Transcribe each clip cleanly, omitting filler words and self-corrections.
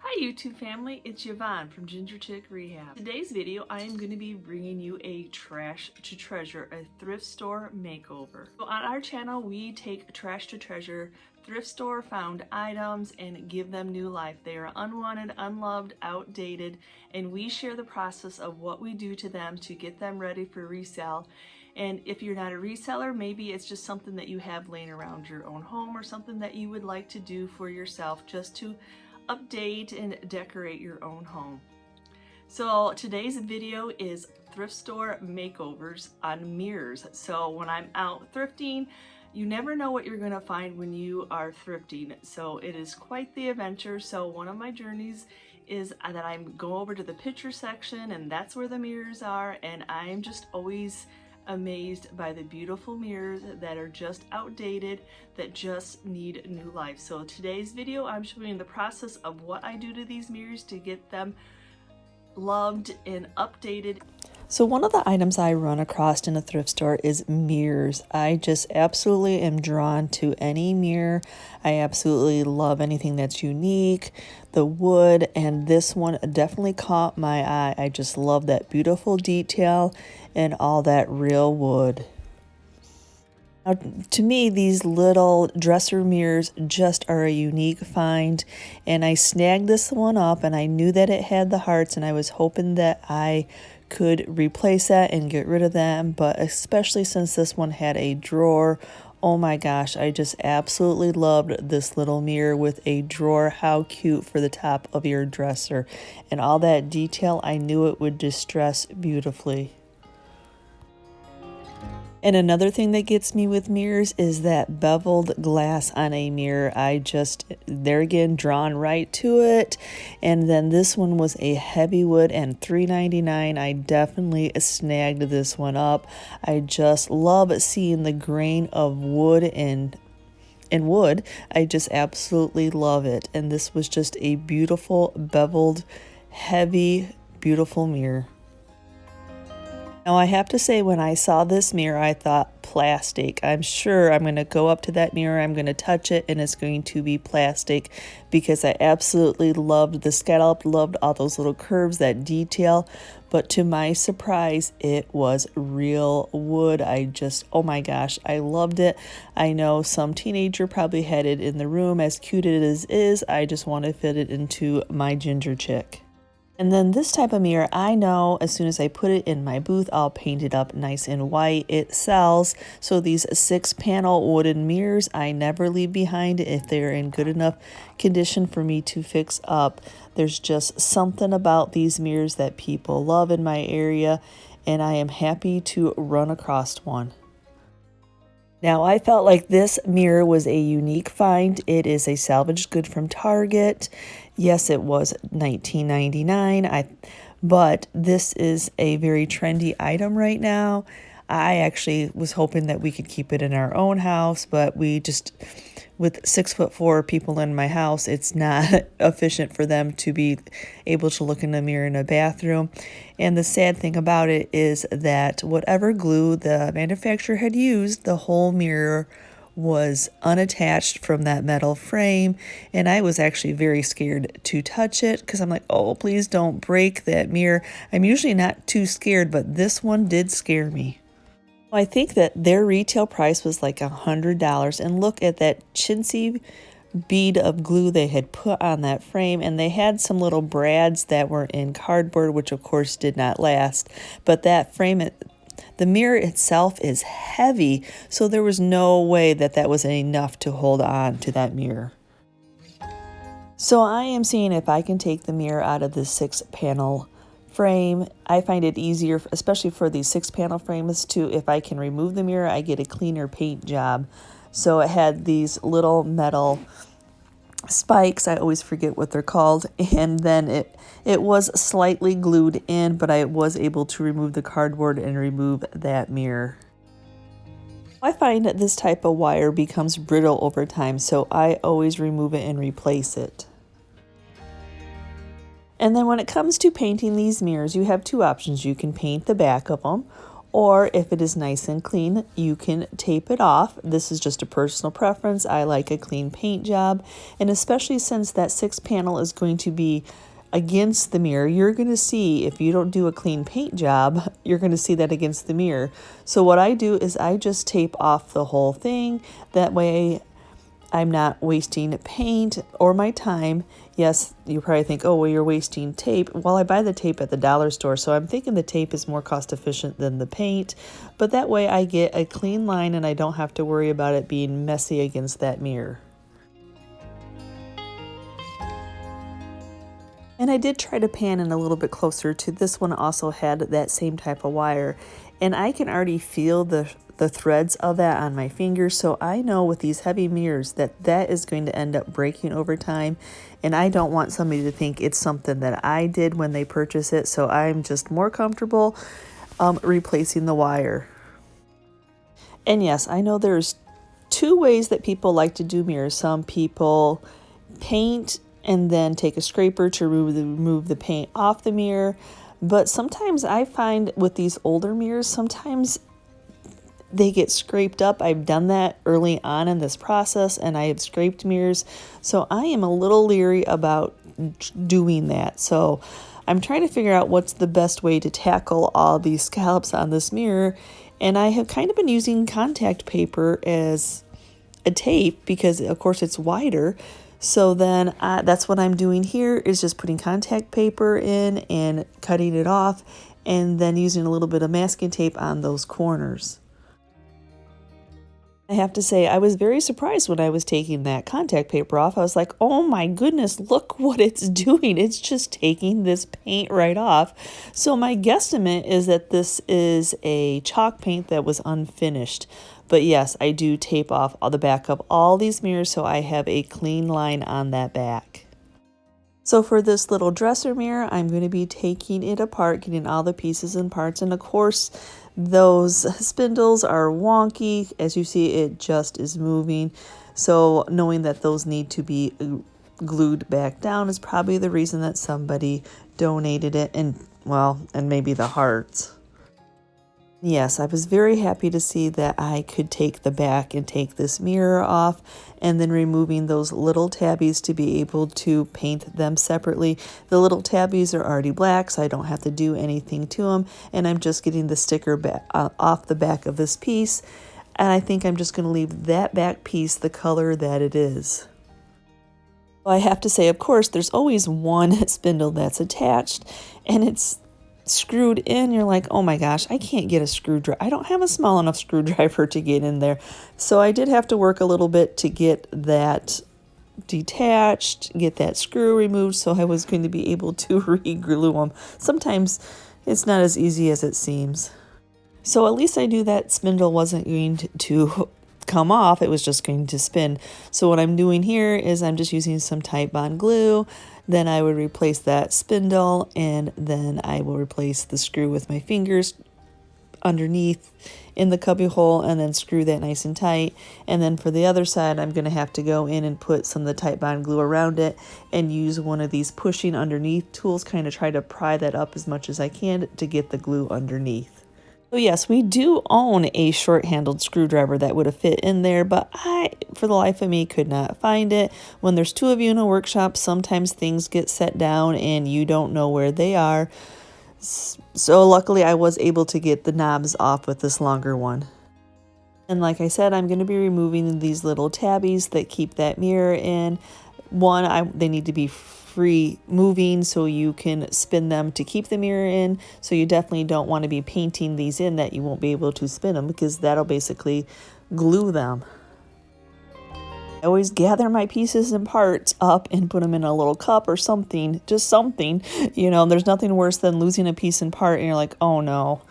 Hi YouTube family, it's Yvonne from Ginger Chick Rehab. Today's video I am going to be bringing you a trash to treasure, a thrift store makeover. So on our channel we take trash to treasure thrift store found items and give them new life. They are unwanted, unloved, outdated, and we share the process of what we do to them to get them ready for resale. And if you're not a reseller, maybe it's just something that you have laying around your own home or something that you would like to do for yourself just to update and decorate your own home. So today's video is thrift store makeovers on mirrors. So when I'm out thrifting, you never know what you're going to find when you are thrifting. So it is quite the adventure. So one of my journeys is that I'm go over to the picture section, and that's where the mirrors are, and I'm just always amazed by the beautiful mirrors that are just outdated, that just need new life. So today's video I'm showing the process of what I do to these mirrors to get them loved and updated. So one of the items I run across in a thrift store is mirrors. I just absolutely am drawn to any mirror. I absolutely love anything that's unique, the wood, and this one definitely caught my eye. I just love that beautiful detail and all that real wood. Now, to me, these little dresser mirrors just are a unique find, and I snagged this one up, and I knew that it had the hearts, and I was hoping that I could replace that and get rid of them, but especially since this one had a drawer, oh my gosh, I just absolutely loved this little mirror with a drawer. How cute for the top of your dresser, and all that detail, I knew it would distress beautifully. And another thing that gets me with mirrors is that beveled glass on a mirror. I just, there again, drawn right to it. And then this one was a heavy wood and $3.99. I definitely snagged this one up. I just love seeing the grain of wood in wood. I just absolutely love it. And this was just a beautiful, beveled, heavy, beautiful mirror. Now I have to say, when I saw this mirror, I thought plastic. I'm sure I'm going to go up to that mirror, I'm going to touch it, and it's going to be plastic, because I absolutely loved the scallop, loved all those little curves, that detail. But to my surprise, it was real wood. I just, oh my gosh, I loved it. I know some teenager probably had it in the room. As cute as it is, I just want to fit it into my ginger chick. And then this type of mirror, I know as soon as I put it in my booth, I'll paint it up nice and white. It sells. So these 6-panel wooden mirrors, I never leave behind if they're in good enough condition for me to fix up. There's just something about these mirrors that people love in my area, and I am happy to run across one. Now, I felt like this mirror was a unique find. It is a salvaged good from Target. Yes, it was $19.99, but this is a very trendy item right now. I actually was hoping that we could keep it in our own house, but we just, with 6'4" people in my house, it's not efficient for them to be able to look in the mirror in a bathroom. And the sad thing about it is that whatever glue the manufacturer had used, the whole mirror was unattached from that metal frame, and I was actually very scared to touch it, because I'm like, oh, please don't break that mirror. I'm usually not too scared, but this one did scare me. I think that their retail price was like $100, and look at that chintzy bead of glue they had put on that frame, and they had some little brads that were in cardboard, which of course did not last, but that frame, the mirror itself is heavy, so there was no way that that was enough to hold on to that mirror. So I am seeing if I can take the mirror out of this 6-panel frame. I find it easier, especially for these 6-panel frames, to, if I can remove the mirror, I get a cleaner paint job. So it had these little metal spikes, I always forget what they're called, and then it was slightly glued in, but I was able to remove the cardboard and remove that mirror. I find that this type of wire becomes brittle over time, so I always remove it and replace it. And then when it comes to painting these mirrors, you have two options. You can paint the back of them, or if it is nice and clean, you can tape it off. This is just a personal preference. I like a clean paint job, and especially since that 6 panel is going to be against the mirror, you're going to see, if you don't do a clean paint job, you're going to see that against the mirror. So what I do is I just tape off the whole thing. That way I'm not wasting paint or my time. Yes, you probably think, oh, well, you're wasting tape. Well, I buy the tape at the dollar store, so I'm thinking the tape is more cost efficient than the paint. But that way I get a clean line and I don't have to worry about it being messy against that mirror. And I did try to pan in a little bit closer to this one. Also had that same type of wire, and I can already feel the threads of that on my fingers. So I know with these heavy mirrors that is going to end up breaking over time, and I don't want somebody to think it's something that I did when they purchase it. So I'm just more comfortable replacing the wire. And yes, I know there's 2 ways that people like to do mirrors. Some people paint and then take a scraper to remove the paint off the mirror. But sometimes I find with these older mirrors, sometimes they get scraped up. I've done that early on in this process, and I have scraped mirrors. So I am a little leery about doing that. So I'm trying to figure out what's the best way to tackle all these scallops on this mirror. And I have kind of been using contact paper as a tape because, of course, it's wider. So then that's what I'm doing here, is just putting contact paper in and cutting it off, and then using a little bit of masking tape on those corners. I have to say, I was very surprised when I was taking that contact paper off. I was like, oh my goodness, look what it's doing. It's just taking this paint right off. So my guesstimate is that this is a chalk paint that was unfinished. But yes, I do tape off the back of all these mirrors so I have a clean line on that back. So for this little dresser mirror, I'm going to be taking it apart, getting all the pieces and parts. And of course, those spindles are wonky. As you see, it just is moving. So knowing that those need to be glued back down is probably the reason that somebody donated it, and maybe the hearts. Yes, I was very happy to see that I could take the back and take this mirror off, and then removing those little tabbies to be able to paint them separately. The little tabbies are already black, so I don't have to do anything to them, and I'm just getting the sticker off the back of this piece, and I think I'm just going to leave that back piece the color that it is. Well, I have to say, of course, there's always one spindle that's attached, and it's screwed in. You're like, oh my gosh, I can't get a screwdriver. I don't have a small enough screwdriver to get in there. So I did have to work a little bit to get that detached, get that screw removed, so I was going to be able to re-glue them. Sometimes it's not as easy as it seems. So at least I knew that spindle wasn't going to come off, it was just going to spin. So what I'm doing here is I'm just using some Titebond glue. Then I would replace that spindle, and then I will replace the screw with my fingers underneath in the cubby hole, and then screw that nice and tight. And then for the other side, I'm going to have to go in and put some of the Titebond glue around it and use one of these pushing underneath tools, kind of try to pry that up as much as I can to get the glue underneath. So yes, we do own a short-handled screwdriver that would have fit in there, but I, for the life of me, could not find it. When there's 2 of you in a workshop, sometimes things get set down and you don't know where they are. So luckily, I was able to get the knobs off with this longer one. And like I said, I'm going to be removing these little tabbies that keep that mirror in. They need to be free moving so you can spin them to keep the mirror in. So you definitely don't want to be painting these in that you won't be able to spin them, because that'll basically glue them. I always gather my pieces and parts up and put them in a little cup or something, just something. You know, there's nothing worse than losing a piece and part and you're like, oh no.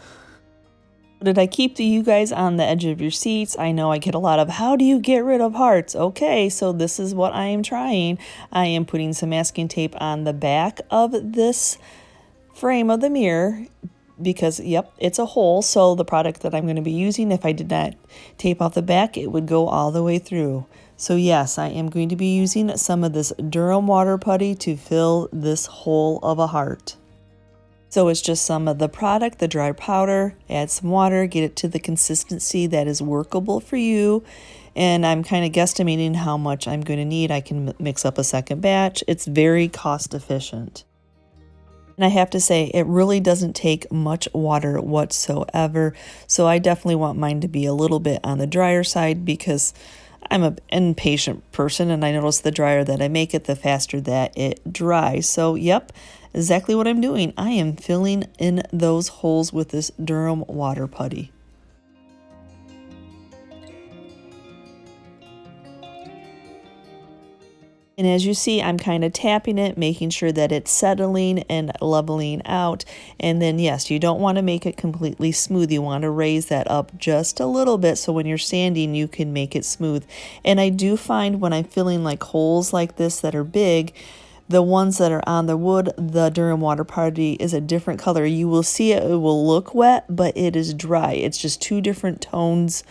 Did I keep you guys on the edge of your seats? I know I get a lot of, how do you get rid of parts? Okay, so this is what I am trying. I am putting some masking tape on the back of this frame of the mirror because, yep, it's a hole. So the product that I'm going to be using, if I did not tape off the back, it would go all the way through. So yes, I am going to be using some of this Durham water putty to fill this hole of a heart. So it's just some of the product, the dry powder, add some water, get it to the consistency that is workable for you. And I'm kind of guesstimating how much I'm going to need. I can mix up a second batch. It's very cost efficient. And I have to say, it really doesn't take much water whatsoever. So I definitely want mine to be a little bit on the drier side because I'm an impatient person, and I notice the drier that I make it, the faster that it dries. So yep, exactly what I'm doing. I am filling in those holes with this Durham water putty. And as you see, I'm kind of tapping it, making sure that it's settling and leveling out. And then yes, you don't want to make it completely smooth. You want to raise that up just a little bit so when you're sanding, you can make it smooth. And I do find when I'm filling like holes like this that are big, the ones that are on the wood, the Durham water putty is a different color. You will see it will look wet, but it is dry. It's just two different tones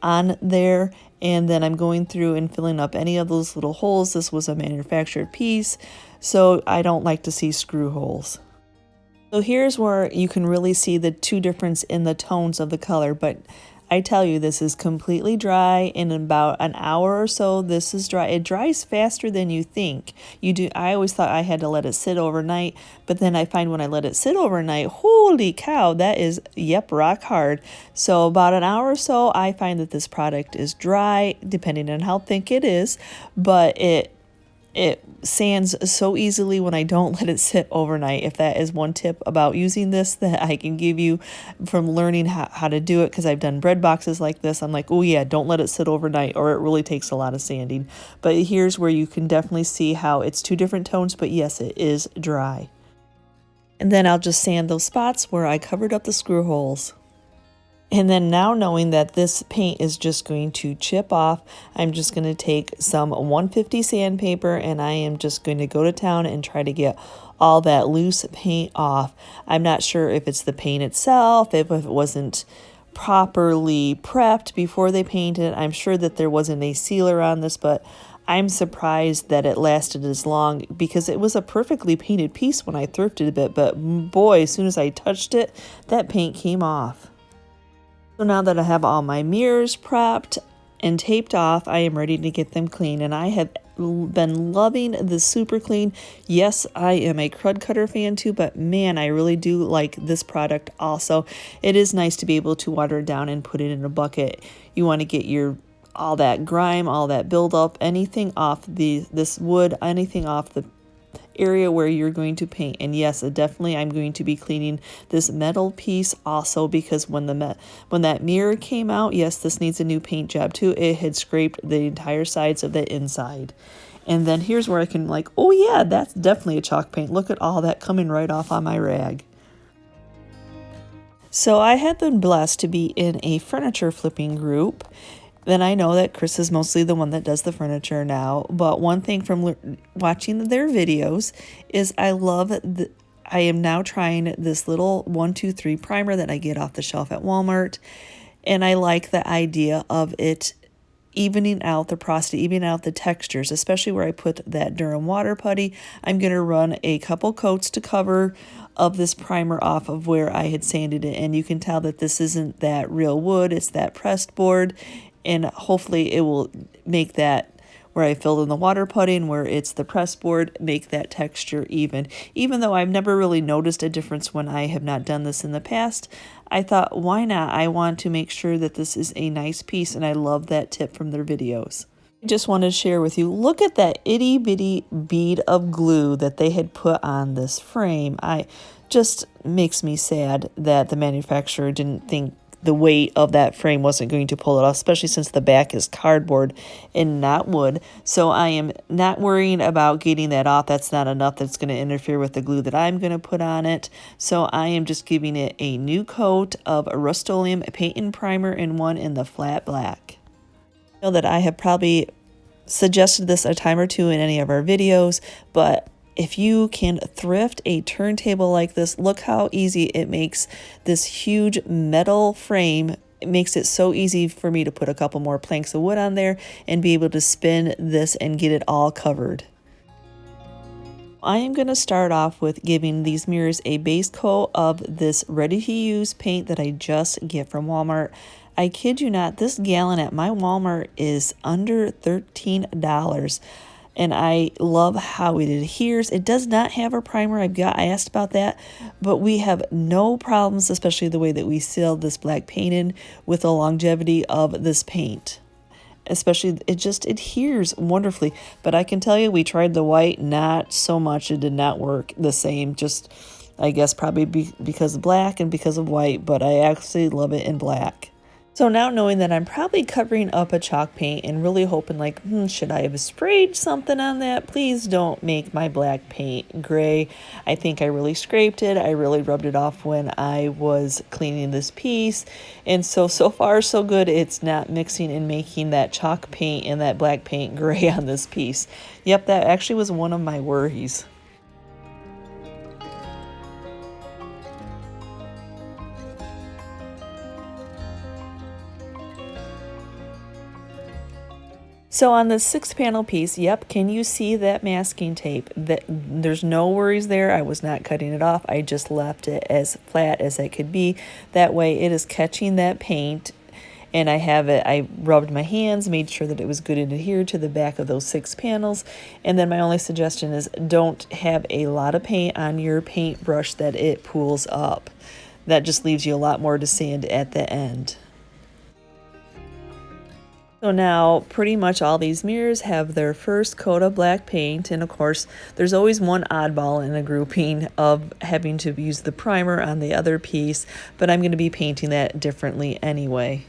on there. And then I'm going through and filling up any of those little holes. This was a manufactured piece, so I don't like to see screw holes. So here's where you can really see the two difference in the tones of the color, but I tell you, this is completely dry. In about an hour or so, this is dry. It dries faster than you think. I always thought I had to let it sit overnight, but then I find when I let it sit overnight, holy cow, that is, yep, rock hard. So about an hour or so, I find that this product is dry, depending on how thick it is, but it sands so easily when I don't let it sit overnight. If that is one tip about using this that I can give you from learning how to do it, because I've done bread boxes like this, I'm like, oh yeah, don't let it sit overnight or it really takes a lot of sanding. But here's where you can definitely see how it's two different tones, but yes, it is dry. And then I'll just sand those spots where I covered up the screw holes. And then now knowing that this paint is just going to chip off, I'm just going to take some 150 sandpaper and I am just going to go to town and try to get all that loose paint off. I'm not sure if it's the paint itself, if it wasn't properly prepped before they painted. I'm sure that there wasn't a sealer on this, but I'm surprised that it lasted as long because it was a perfectly painted piece when I thrifted a bit, but boy, as soon as I touched it, that paint came off. So now that I have all my mirrors prepped and taped off, I am ready to get them clean. And I have been loving the super clean. Yes, I am a crud cutter fan too, but man, I really do like this product also. It is nice to be able to water it down and put it in a bucket. You want to get all that grime, all that buildup, anything off this wood, anything off the area where you're going to paint. And yes, definitely I'm going to be cleaning this metal piece also, because when that mirror came out, yes, this needs a new paint job too. It had scraped the entire sides of the inside. And then here's where I can like, oh yeah, that's definitely a chalk paint. Look at all that coming right off on my rag. So I have been blessed to be in a furniture flipping group. Then I know that Chris is mostly the one that does the furniture now. But one thing from watching their videos is I am now trying this little 1-2-3 primer that I get off the shelf at Walmart. And I like the idea of it evening out the porosity, evening out the textures, especially where I put that Durham water putty. I'm going to run a couple coats to cover of this primer off of where I had sanded it. And you can tell that this isn't that real wood, it's that pressed board. And hopefully it will make that where I filled in the water putty and where it's the press board, make that texture even. Even though I've never really noticed a difference when I have not done this in the past, I thought, why not? I want to make sure that this is a nice piece, and I love that tip from their videos. I just wanted to share with you, look at that itty bitty bead of glue that they had put on this frame. Just makes me sad that the manufacturer didn't think the weight of that frame wasn't going to pull it off, especially since the back is cardboard and not wood. So I am not worrying about getting that off. That's not enough. That's going to interfere with the glue that I'm going to put on it. So I am just giving it a new coat of a Rust-Oleum paint and primer and one in the flat black. I know that I have probably suggested this a time or two in any of our videos, but if you can thrift a turntable like this, look how easy it makes this huge metal frame. It makes it so easy for me to put a couple more planks of wood on there and be able to spin this and get it all covered. I am going to start off with giving these mirrors a base coat of this ready-to-use paint that I just get from Walmart. I kid you not, this gallon at my Walmart is under $13. And I love how it adheres. It does not have a primer. I asked about that, but we have no problems, especially the way that we sealed this black paint in, with the longevity of this paint. Especially, it just adheres wonderfully. But I can tell you, we tried the white, not so much. It did not work the same. Just, I guess, probably because of black and because of white, but I actually love it in black. So now knowing that I'm probably covering up a chalk paint and really hoping like, should I have sprayed something on that? Please don't make my black paint gray. I think I really scraped it. I really rubbed it off when I was cleaning this piece. And so far so good. It's not mixing and making that chalk paint and that black paint gray on this piece. Yep, that actually was one of my worries. So on the 6-panel piece, yep, can you see that masking tape? There's no worries there. I was not cutting it off. I just left it as flat as it could be. That way it is catching that paint, and I rubbed my hands, made sure that it was good and adhered to the back of those 6 panels. And then my only suggestion is don't have a lot of paint on your paintbrush that it pools up. That just leaves you a lot more to sand at the end. So now pretty much all these mirrors have their first coat of black paint, and of course there's always one oddball in a grouping of having to use the primer on the other piece, but I'm going to be painting that differently anyway.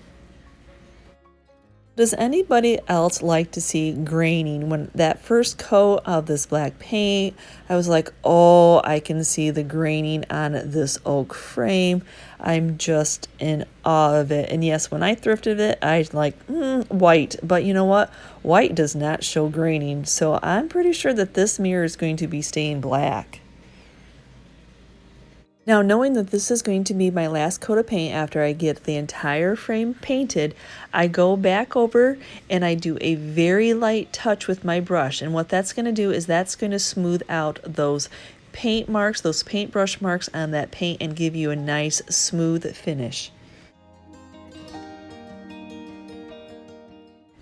Does anybody else like to see graining? When that first coat of this black paint, I was like, oh, I can see the graining on this oak frame. I'm just in awe of it. And yes, when I thrifted it, I was like, white. But you know what? White does not show graining. So I'm pretty sure that this mirror is going to be staying black. Now, knowing that this is going to be my last coat of paint after I get the entire frame painted, I go back over and I do a very light touch with my brush. And what that's going to do is that's going to smooth out those paint marks, those paintbrush marks on that paint, and give you a nice smooth finish.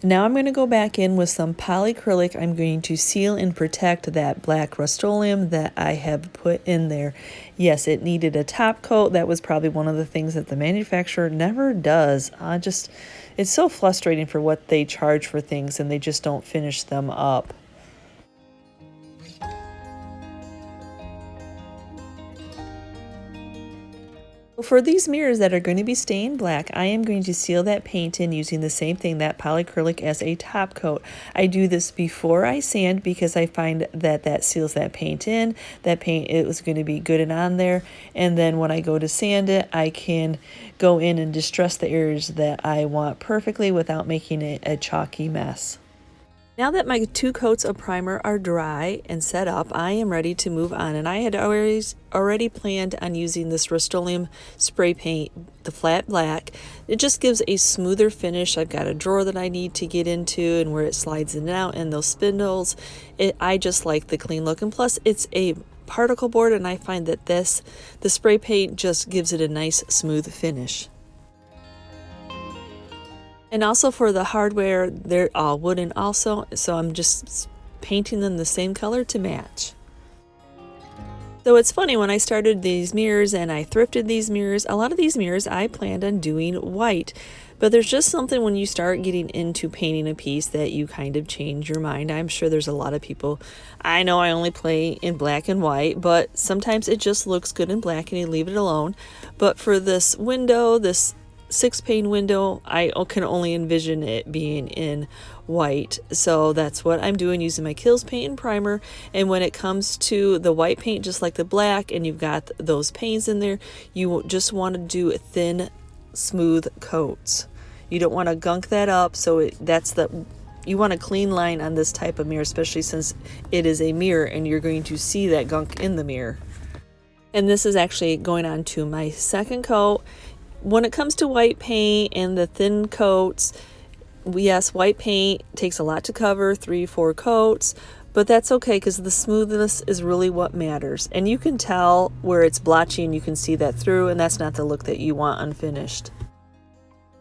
Now I'm going to go back in with some polycrylic. I'm going to seal and protect that black Rust-Oleum that I have put in there. Yes, it needed a top coat. That was probably one of the things that the manufacturer never does. It's so frustrating for what they charge for things, and they just don't finish them up. For these mirrors that are going to be staying black, I am going to seal that paint in using the same thing, that polycrylic, as a top coat. I do this before I sand because I find that that seals that paint in. That paint, it was going to be good and on there. And then when I go to sand it, I can go in and distress the areas that I want perfectly without making it a chalky mess. Now that my 2 coats of primer are dry and set up, I am ready to move on. And I had already planned on using this Rust-Oleum spray paint, the flat black. It just gives a smoother finish. I've got a drawer that I need to get into, and where it slides in and out, and those spindles. I just like the clean look. And plus, it's a particle board, and I find that the spray paint just gives it a nice smooth finish. And also for the hardware, they're all wooden also, so I'm just painting them the same color to match. So it's funny, when I started these mirrors and I thrifted these mirrors, a lot of these mirrors I planned on doing white. But there's just something when you start getting into painting a piece that you kind of change your mind. I'm sure there's a lot of people, I know I only play in black and white, but sometimes it just looks good in black and you leave it alone. But for this window, this 6-pane window, I can only envision it being in white. So that's what I'm doing, using my Kills paint and primer. And when it comes to the white paint, just like the black, and you've got those panes in there, you just want to do thin, smooth coats. You don't want to gunk that up. So you want a clean line on this type of mirror, especially since it is a mirror and you're going to see that gunk in the mirror. And this is actually going on to my second coat. When it comes to white paint and the thin coats, yes, white paint takes a lot to cover, 3-4 coats, but that's okay because the smoothness is really what matters. And you can tell where it's blotchy and you can see that through, and that's not the look that you want unfinished.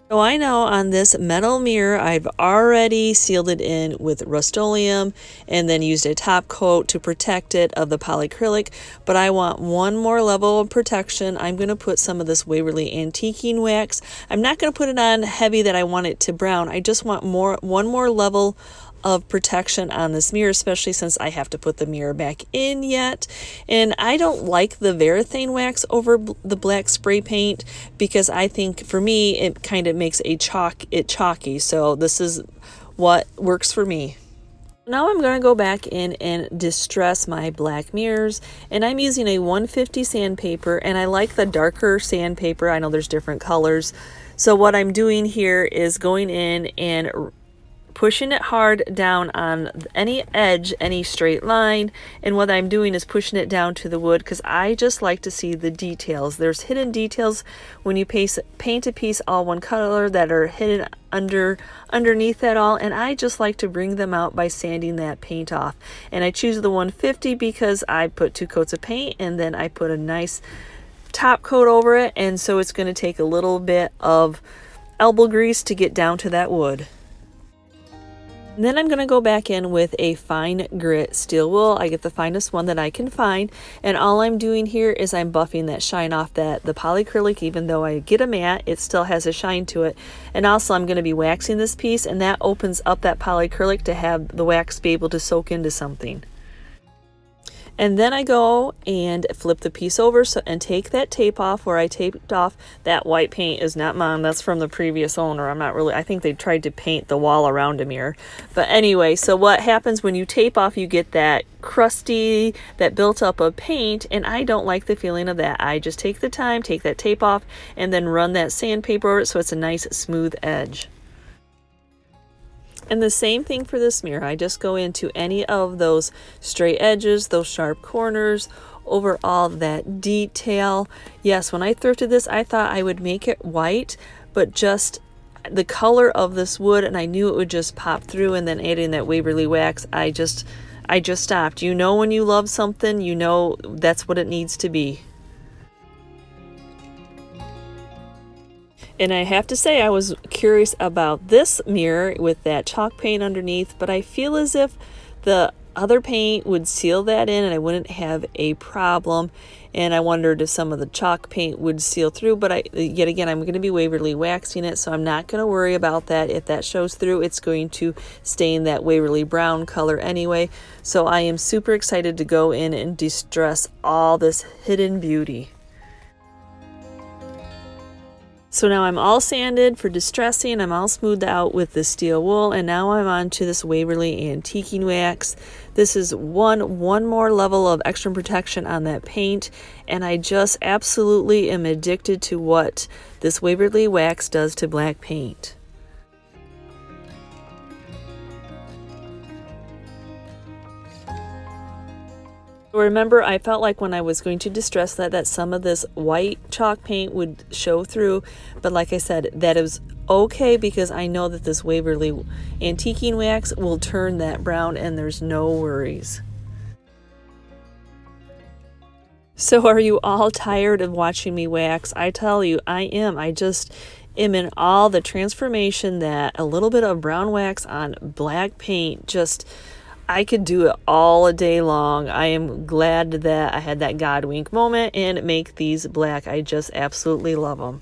So I know on this metal mirror, I've already sealed it in with Rust-Oleum and then used a top coat to protect it of the polycrylic, but I want one more level of protection. I'm going to put some of this Waverly Antiquing wax. I'm not going to put it on heavy that I want it to brown. I just want one more level of protection on this mirror, especially since I have to put the mirror back in yet. And I don't like the Varathane wax over the black spray paint because I think for me it kind of makes it chalky. So this is what works for me. Now I'm going to go back in and distress my black mirrors, and I'm using a 150 sandpaper, and I like the darker sandpaper. I know there's different colors. So what I'm doing here is going in and pushing it hard down on any edge, any straight line, and what I'm doing is pushing it down to the wood because I just like to see the details. There's hidden details when you paint a piece all one color that are hidden underneath that all, and I just like to bring them out by sanding that paint off. And I choose the 150 because I put 2 coats of paint and then I put a nice top coat over it, and so it's going to take a little bit of elbow grease to get down to that wood. And then I'm going to go back in with a fine grit steel wool. I get the finest one that I can find, and all I'm doing here is I'm buffing that shine off the polycrylic. Even though I get a matte, it still has a shine to it. And also I'm going to be waxing this piece, and that opens up that polycrylic to have the wax be able to soak into something. And then I go and flip the piece over and take that tape off where I taped off. That white paint is not mine. That's from the previous owner. I think they tried to paint the wall around a mirror. But anyway, so what happens when you tape off, you get that crusty, that built up of paint, and I don't like the feeling of that. I just take the time, take that tape off, and then run that sandpaper over it so it's a nice smooth edge. And the same thing for this mirror. I just go into any of those straight edges, those sharp corners, over all that detail. Yes, when I thrifted this, I thought I would make it white, but just the color of this wood, and I knew it would just pop through, and then adding that Waverly wax, I just stopped. You know, when you love something, you know that's what it needs to be. And I have to say, I was curious about this mirror with that chalk paint underneath, but I feel as if the other paint would seal that in and I wouldn't have a problem. And I wondered if some of the chalk paint would seal through, but yet again, I'm going to be Waverly waxing it, so I'm not going to worry about that. If that shows through, it's going to stain that Waverly brown color anyway. So I am super excited to go in and distress all this hidden beauty. So now I'm all sanded for distressing, I'm all smoothed out with the steel wool, and now I'm on to this Waverly Antiquing wax. This is one more level of extra protection on that paint, and I just absolutely am addicted to what this Waverly wax does to black paint. Remember, I felt like when I was going to distress that some of this white chalk paint would show through, but like I said, that is okay because I know that this Waverly Antiquing wax will turn that brown and there's no worries. So are you all tired of watching me wax? I tell you, I am. I just am in all the transformation that a little bit of brown wax on black paint just... I could do it all day long. I am glad that I had that God wink moment and make these black. I just absolutely love them.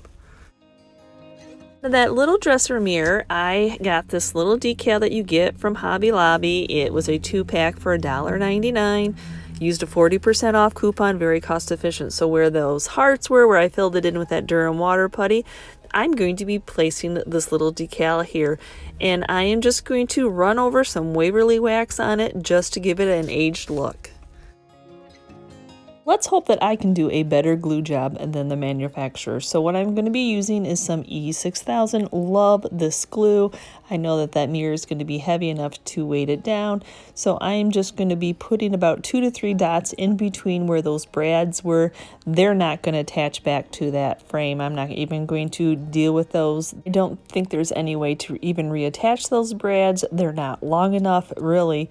That little dresser mirror, I got this little decal that you get from Hobby Lobby. It was a 2-pack for $1.99. Used a 40% off coupon, very cost efficient. So where those hearts were, where I filled it in with that Durham water putty, I'm going to be placing this little decal here, and I am just going to run over some Waverly wax on it just to give it an aged look. Let's hope that I can do a better glue job than the manufacturer. So what I'm going to be using is some E6000. Love this glue. I know that mirror is going to be heavy enough to weight it down. So I'm just going to be putting about 2 to 3 dots in between where those brads were. They're not going to attach back to that frame. I'm not even going to deal with those. I don't think there's any way to even reattach those brads. They're not long enough, really.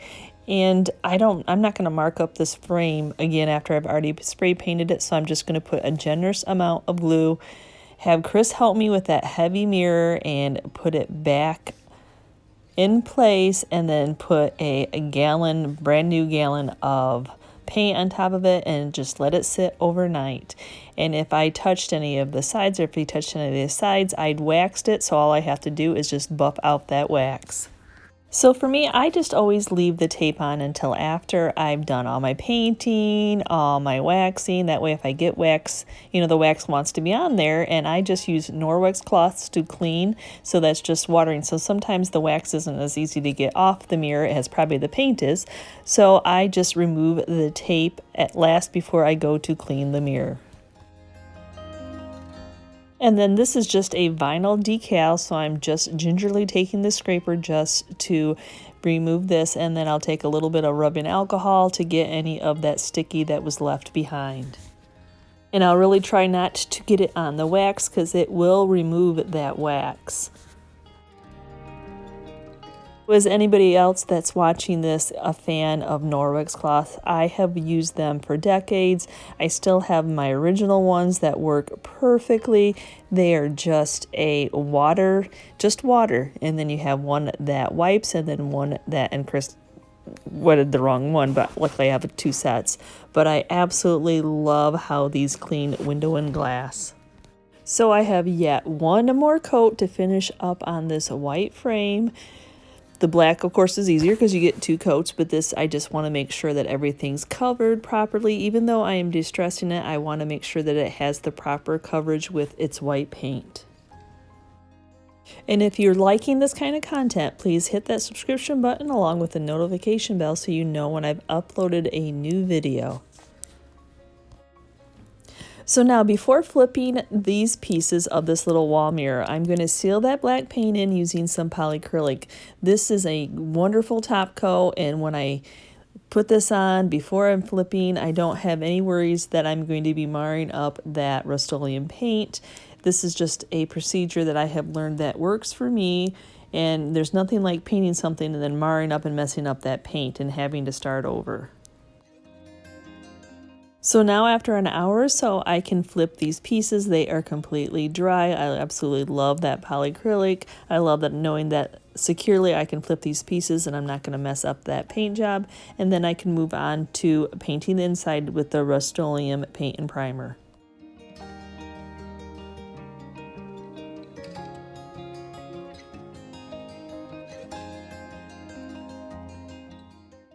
And I'm not going to mark up this frame again after I've already spray painted it, so I'm just going to put a generous amount of glue, have Chris help me with that heavy mirror and put it back in place, and then put a brand new gallon of paint on top of it and just let it sit overnight. And if I touched any of the sides, or if he touched any of the sides, I'd waxed it, so all I have to do is just buff out that wax. So for me, I just always leave the tape on until after I've done all my painting, all my waxing. That way if I get wax, the wax wants to be on there, and I just use Norwex cloths to clean, so that's just watering. So sometimes the wax isn't as easy to get off the mirror as probably the paint is. So I just remove the tape at last before I go to clean the mirror. And then this is just a vinyl decal, so I'm just gingerly taking the scraper just to remove this, and then I'll take a little bit of rubbing alcohol to get any of that sticky that was left behind. And I'll really try not to get it on the wax because it will remove that wax. Was anybody else that's watching this a fan of Norwex cloth? I have used them for decades. I still have my original ones that work perfectly. They are just water, and then you have one that wipes, and then one that, and Chris wetted the wrong one, but luckily I have 2 sets. But I absolutely love how these clean window and glass. So I have yet one more coat to finish up on this white frame. The black, of course, is easier because you get 2 coats, but this, I just want to make sure that everything's covered properly. Even though I am distressing it, I want to make sure that it has the proper coverage with its white paint. And if you're liking this kind of content, please hit that subscription button along with the notification bell so you know when I've uploaded a new video. So now, before flipping these pieces of this little wall mirror, I'm going to seal that black paint in using some polycrylic. This is a wonderful top coat, and when I put this on before I'm flipping, I don't have any worries that I'm going to be marring up that Rust-Oleum paint. This is just a procedure that I have learned that works for me, and there's nothing like painting something and then marring up and messing up that paint and having to start over. So now after an hour or so, I can flip these pieces. They are completely dry. I absolutely love that polycrylic. I love that knowing that securely I can flip these pieces and I'm not going to mess up that paint job. And then I can move on to painting the inside with the Rust-Oleum paint and primer.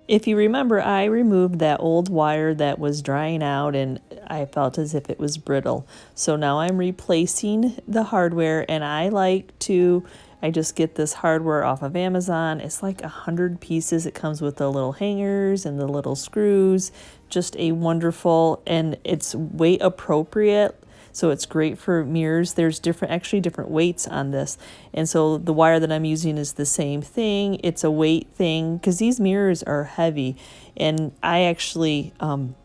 If you remember, I removed that old wire that was drying out and I felt as if it was brittle. So now I'm replacing the hardware, and I just get this hardware off of Amazon. It's like 100 pieces. It comes with the little hangers and the little screws. Just a wonderful, and it's weight appropriate. So it's great for mirrors. There's actually different weights on this. And so the wire that I'm using is the same thing. It's a weight thing because these mirrors are heavy. And I actually, one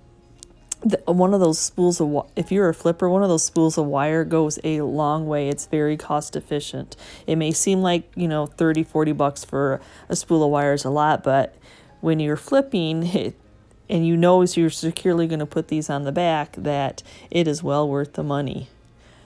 of those spools of, if you're a flipper, one of those spools of wire goes a long way. It's very cost efficient. It may seem like, $30, $40 for a spool of wire is a lot, but when you're flipping, and you're securely going to put these on the back, that it is well worth the money.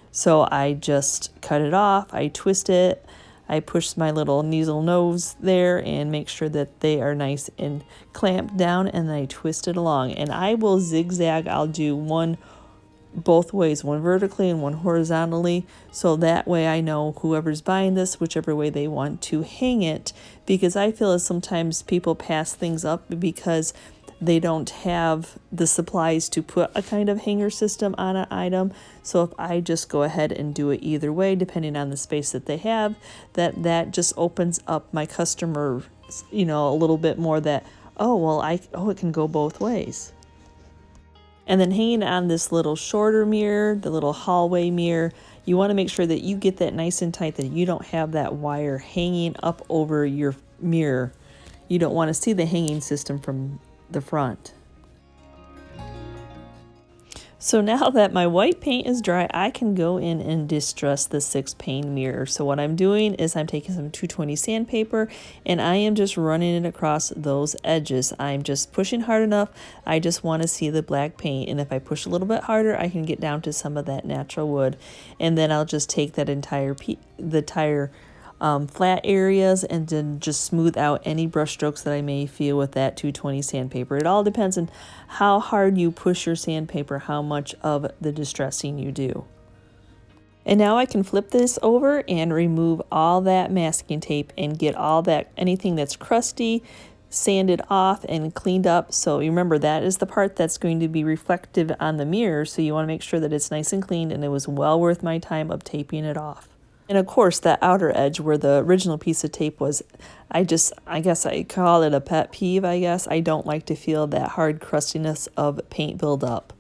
So I just cut it off, I twist it, I push my little needle nose there and make sure that they are nice and clamped down, and then I twist it along. And I will zigzag. I'll do one both ways, one vertically and one horizontally, so that way I know whoever's buying this, whichever way they want to hang it, because I feel as sometimes people pass things up because they don't have the supplies to put a kind of hanger system on an item. So if I just go ahead and do it either way, depending on the space that they have, that just opens up my customer, a little bit more that, it can go both ways. And then hanging on this little shorter mirror, the little hallway mirror, you want to make sure that you get that nice and tight, that you don't have that wire hanging up over your mirror. You don't want to see the hanging system from the front. So now that my white paint is dry, I can go in and distress the 6-pane mirror. So what I'm doing is I'm taking some 220 sandpaper and I am just running it across those edges. I'm just pushing hard enough. I just want to see the black paint, and if I push a little bit harder, I can get down to some of that natural wood, and then I'll just take that entire flat areas and then just smooth out any brush strokes that I may feel with that 220 sandpaper. It all depends on how hard you push your sandpaper, how much of the distressing you do. And now I can flip this over and remove all that masking tape and get all that, anything that's crusty, sanded off and cleaned up. So you remember, that is the part that's going to be reflective on the mirror, so you want to make sure that it's nice and clean, and it was well worth my time of taping it off. And of course, that outer edge where the original piece of tape was, I guess I call it a pet peeve, I guess. I don't like to feel that hard crustiness of paint build up.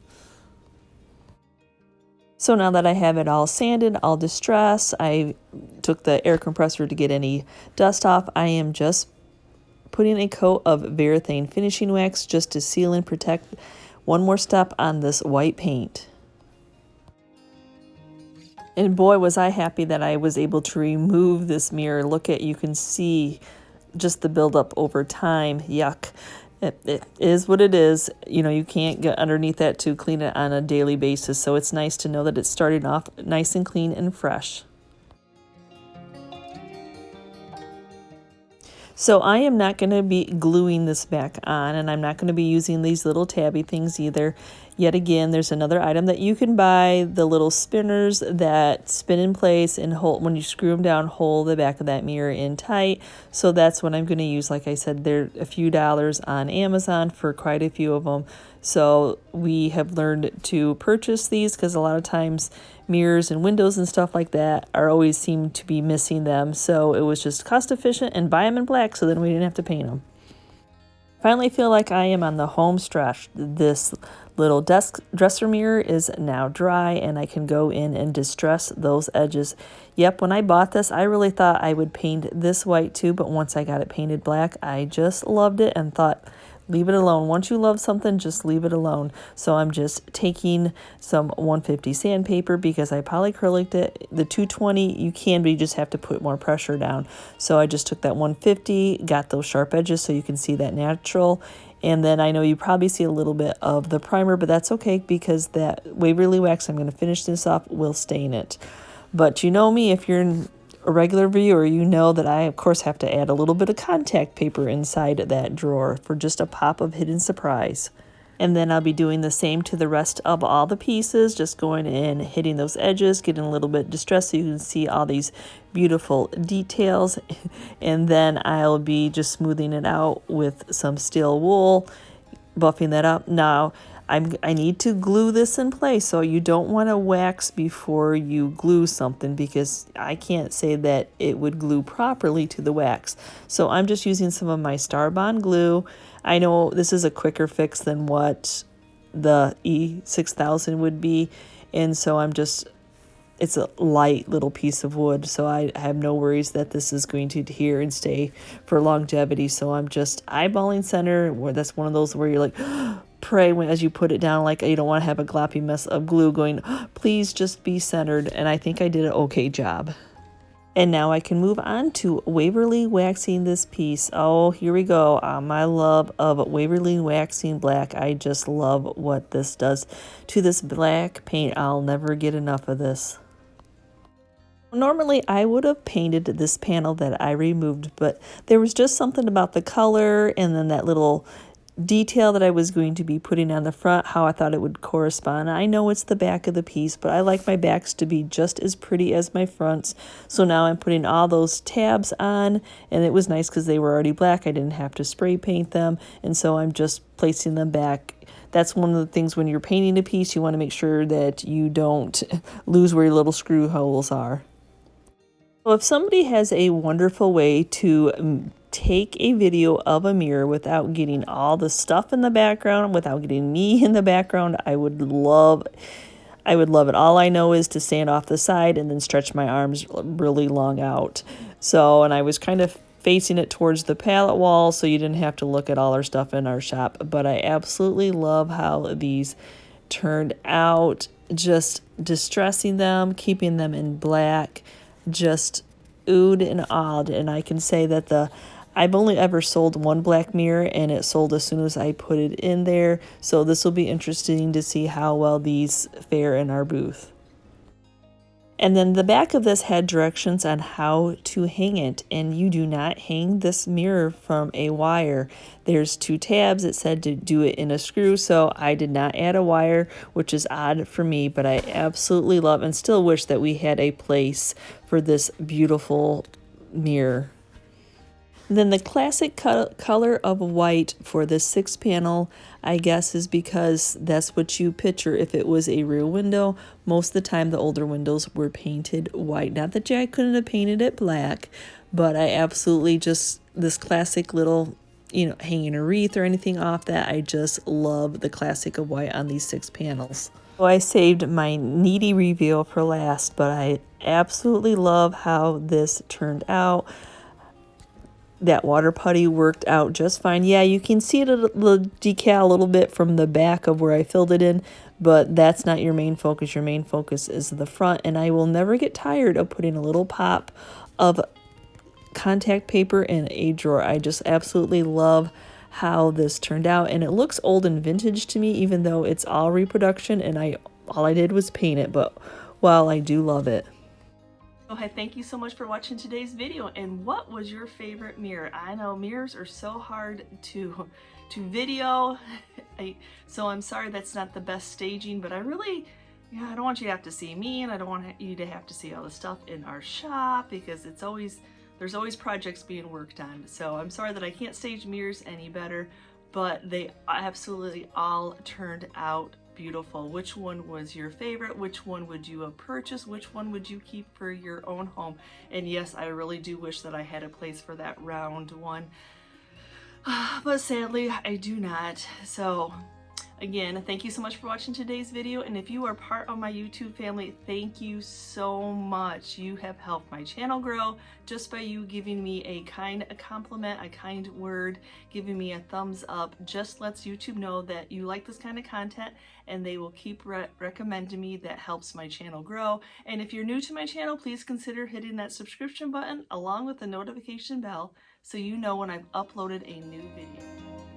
So now that I have it all sanded, all distressed, I took the air compressor to get any dust off. I am just putting a coat of Varathane finishing wax just to seal and protect one more step on this white paint. And boy, was I happy that I was able to remove this mirror. Look at, you can see just the buildup over time. Yuck. It is what it is. You know, you can't get underneath that to clean it on a daily basis. So it's nice to know that it's starting off nice and clean and fresh. So I am not going to be gluing this back on, and I'm not going to be using these little tabby things either. Yet again, there's another item that you can buy, the little spinners that spin in place and hold, when you screw them down, hold the back of that mirror in tight. So that's what I'm going to use. Like I said, they're a few dollars on Amazon for quite a few of them. So we have learned to purchase these because a lot of times mirrors and windows and stuff like that always seem to be missing them. So it was just cost efficient, and buy them in black so then we didn't have to paint them. Finally feel like I am on the home stretch. This little dresser mirror is now dry, and I can go in and distress those edges. Yep, when I bought this, I really thought I would paint this white too, but once I got it painted black, I just loved it and thought, leave it alone. Once you love something, just leave it alone. So I'm just taking some 150 sandpaper because I polycryliced it. The 220, you can, but you just have to put more pressure down. So I just took that 150, got those sharp edges so you can see that natural. And then I know you probably see a little bit of the primer, but that's okay because that Waverly wax, I'm going to finish this off, will stain it. But you know me, if you're a regular viewer, you know that I, of course, have to add a little bit of contact paper inside that drawer for just a pop of hidden surprise. And then I'll be doing the same to the rest of all the pieces, just going in, hitting those edges, getting a little bit distressed so you can see all these beautiful details. And then I'll be just smoothing it out with some steel wool, buffing that up. Now, I need to glue this in place, so you don't want to wax before you glue something because I can't say that it would glue properly to the wax. So I'm just using some of my Titebond glue. I know this is a quicker fix than what the E6000 would be, and so it's a light little piece of wood, so I have no worries that this is going to adhere and stay for longevity. So I'm just eyeballing center, where that's one of those where you're like, pray as you put it down, like you don't want to have a gloppy mess of glue going, please just be centered. And I think I did an okay job. And now I can move on to Waverly waxing this piece. Oh, here we go. My love of Waverly waxing black. I just love what this does to this black paint. I'll never get enough of this. Normally, I would have painted this panel that I removed, but there was just something about the color and then that little detail that I was going to be putting on the front, how I thought it would correspond. I know it's the back of the piece, but I like my backs to be just as pretty as my fronts. So now I'm putting all those tabs on, and it was nice because they were already black. I didn't have to spray paint them, and so I'm just placing them back. That's one of the things when you're painting a piece, you want to make sure that you don't lose where your little screw holes are. Well, if somebody has a wonderful way to take a video of a mirror without getting all the stuff in the background, without getting me in the background, I would love it. All I know is to stand off the side and then stretch my arms really long out. So, and I was kind of facing it towards the palette wall so you didn't have to look at all our stuff in our shop. But I absolutely love how these turned out, just distressing them, keeping them in black, just oohed and awed. And I can say that I've only ever sold one black mirror, and it sold as soon as I put it in there. So this will be interesting to see how well these fare in our booth. And then the back of this had directions on how to hang it, and you do not hang this mirror from a wire. There's 2 tabs. It said to do it in a screw, so I did not add a wire, which is odd for me, but I absolutely love and still wish that we had a place for this beautiful mirror. Then the classic color of white for this 6-panel, I guess, is because that's what you picture if it was a rear window. Most of the time the older windows were painted white. Not that I couldn't have painted it black, but I absolutely just, this classic little, you know, hanging a wreath or anything off that, I just love the classic of white on these 6 panels. So I saved my needy reveal for last, but I absolutely love how this turned out. That water putty worked out just fine. Yeah, you can see the decal a little bit from the back of where I filled it in, but that's not your main focus. Your main focus is the front, and I will never get tired of putting a little pop of contact paper in a drawer. I just absolutely love how this turned out, and it looks old and vintage to me, even though it's all reproduction, and all I did was paint it, but well, I do love it. Okay, thank you so much for watching today's video. And what was your favorite mirror? I know mirrors are so hard to video, so I'm sorry that's not the best staging, but I don't want you to have to see me, and I don't want you to have to see all the stuff in our shop, because there's always projects being worked on. So I'm sorry that I can't stage mirrors any better, but they absolutely all turned out beautiful. Which one was your favorite? Which one would you have purchased? Which one would you keep for your own home? And yes, I really do wish that I had a place for that round one, but sadly I do not. So again, thank you so much for watching today's video, and if you are part of my YouTube family, thank you so much. You have helped my channel grow just by you giving me a compliment, a kind word, giving me a thumbs up. Just lets YouTube know that you like this kind of content, and they will keep recommending me. That helps my channel grow. And if you're new to my channel, please consider hitting that subscription button along with the notification bell so you know when I've uploaded a new video.